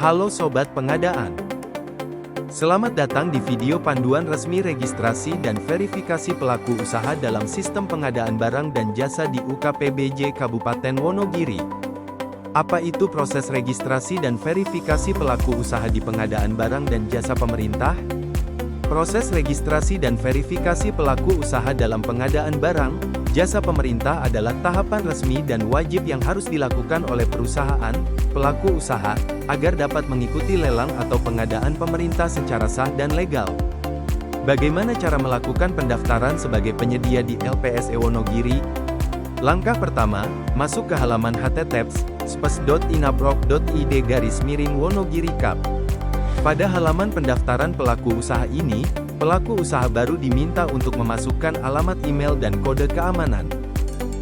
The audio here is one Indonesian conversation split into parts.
Halo Sobat Pengadaan. Selamat datang di video panduan resmi registrasi dan verifikasi pelaku usaha dalam sistem pengadaan barang dan jasa di UKPBJ Kabupaten Wonogiri. Apa itu proses registrasi dan verifikasi pelaku usaha di pengadaan barang dan jasa pemerintah? Proses registrasi dan verifikasi pelaku usaha dalam pengadaan barang, jasa pemerintah adalah tahapan resmi dan wajib yang harus dilakukan oleh perusahaan, pelaku usaha, agar dapat mengikuti lelang atau pengadaan pemerintah secara sah dan legal. Bagaimana cara melakukan pendaftaran sebagai penyedia di LPSE Wonogiri? Langkah pertama, masuk ke halaman https://spes.inaprok.id/Wonogiri Kap. Pada halaman pendaftaran pelaku usaha ini, pelaku usaha baru diminta untuk memasukkan alamat email dan kode keamanan.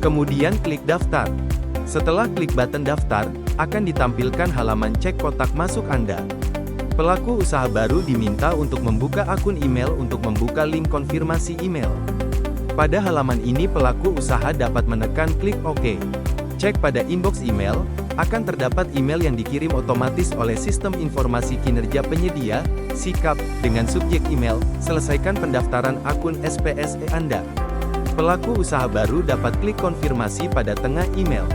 Kemudian klik daftar. Setelah klik button daftar, akan ditampilkan halaman cek kotak masuk Anda. Pelaku usaha baru diminta untuk membuka akun email untuk membuka link konfirmasi email. Pada halaman ini pelaku usaha dapat menekan klik OK. Cek pada inbox email, akan terdapat email yang dikirim otomatis oleh Sistem Informasi Kinerja Penyedia, SIKAP, dengan subjek email, selesaikan pendaftaran akun SPSE Anda. Pelaku usaha baru dapat klik konfirmasi pada tengah email.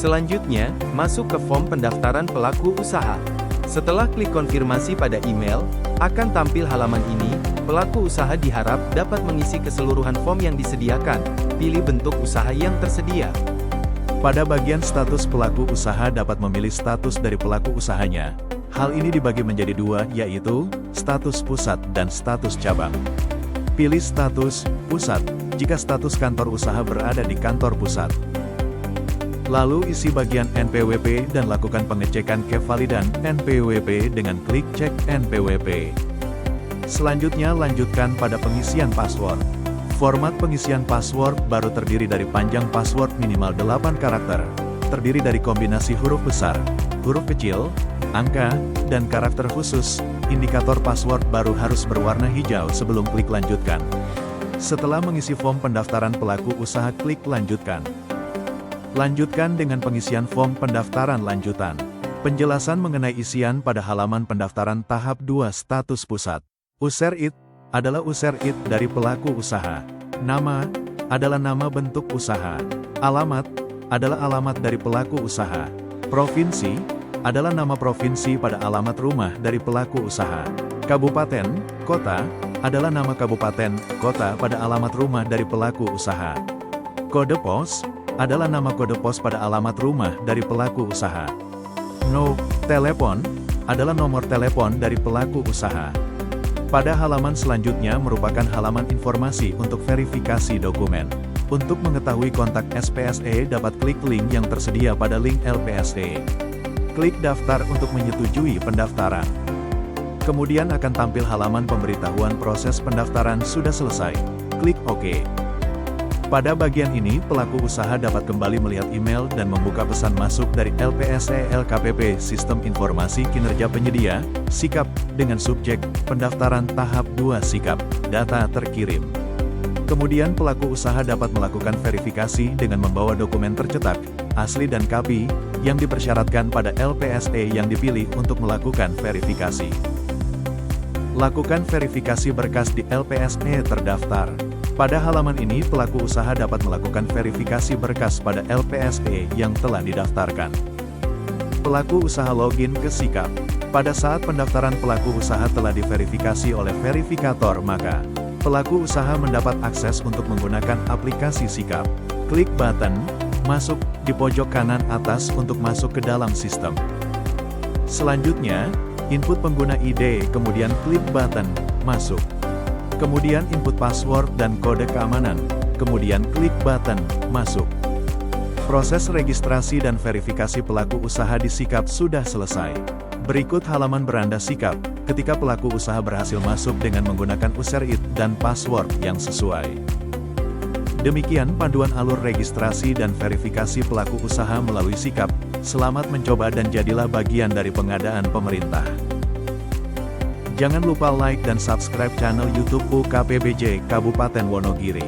Selanjutnya, masuk ke form pendaftaran pelaku usaha. Setelah klik konfirmasi pada email, akan tampil halaman ini. Pelaku usaha diharap dapat mengisi keseluruhan form yang disediakan. Pilih bentuk usaha yang tersedia. Pada bagian status pelaku usaha dapat memilih status dari pelaku usahanya. Hal ini dibagi menjadi dua, yaitu status pusat dan status cabang. Pilih status pusat jika status kantor usaha berada di kantor pusat. Lalu isi bagian NPWP dan lakukan pengecekan kevalidan NPWP dengan klik cek NPWP. Selanjutnya lanjutkan pada pengisian password. Format pengisian password baru terdiri dari panjang password minimal 8 karakter, terdiri dari kombinasi huruf besar, huruf kecil, angka, dan karakter khusus. Indikator password baru harus berwarna hijau sebelum klik lanjutkan. Setelah mengisi form pendaftaran pelaku usaha, klik lanjutkan. Lanjutkan dengan pengisian form pendaftaran lanjutan. Penjelasan mengenai isian pada halaman pendaftaran tahap 2 status pusat. User IT adalah user IT dari pelaku usaha. Nama adalah nama bentuk usaha. Alamat adalah alamat dari pelaku usaha. Provinsi adalah nama provinsi pada alamat rumah dari pelaku usaha. Kabupaten, kota adalah nama kabupaten, kota pada alamat rumah dari pelaku usaha. Kode pos adalah nama kode pos pada alamat rumah dari pelaku usaha. Telepon adalah nomor telepon dari pelaku usaha. Pada halaman selanjutnya merupakan halaman informasi untuk verifikasi dokumen. Untuk mengetahui kontak SPSE dapat klik link yang tersedia pada link LPSE. Klik daftar untuk menyetujui pendaftaran. Kemudian akan tampil halaman pemberitahuan proses pendaftaran sudah selesai. Klik OK. Pada bagian ini pelaku usaha dapat kembali melihat email dan membuka pesan masuk dari LPSE LKPP Sistem Informasi Kinerja Penyedia, SIKAP, dengan subjek pendaftaran tahap 2 SIKAP, data terkirim. Kemudian pelaku usaha dapat melakukan verifikasi dengan membawa dokumen tercetak, asli dan KAPI, yang dipersyaratkan pada LPSE yang dipilih untuk melakukan verifikasi. Lakukan verifikasi berkas di LPSE terdaftar. Pada halaman ini pelaku usaha dapat melakukan verifikasi berkas pada LPSE yang telah didaftarkan. Pelaku usaha login ke SIKAP. Pada saat pendaftaran pelaku usaha telah diverifikasi oleh verifikator, maka pelaku usaha mendapat akses untuk menggunakan aplikasi SIKAP. Klik button masuk di pojok kanan atas untuk masuk ke dalam sistem. Selanjutnya, input pengguna ID, kemudian klik button masuk. Kemudian input password dan kode keamanan, kemudian klik button masuk. Proses registrasi dan verifikasi pelaku usaha di SIKAP sudah selesai. Berikut halaman beranda SIKAP, ketika pelaku usaha berhasil masuk dengan menggunakan user IT dan password yang sesuai. Demikian panduan alur registrasi dan verifikasi pelaku usaha melalui SIKAP. Selamat mencoba dan jadilah bagian dari pengadaan pemerintah. Jangan lupa like dan subscribe channel YouTube UKPBJ Kabupaten Wonogiri.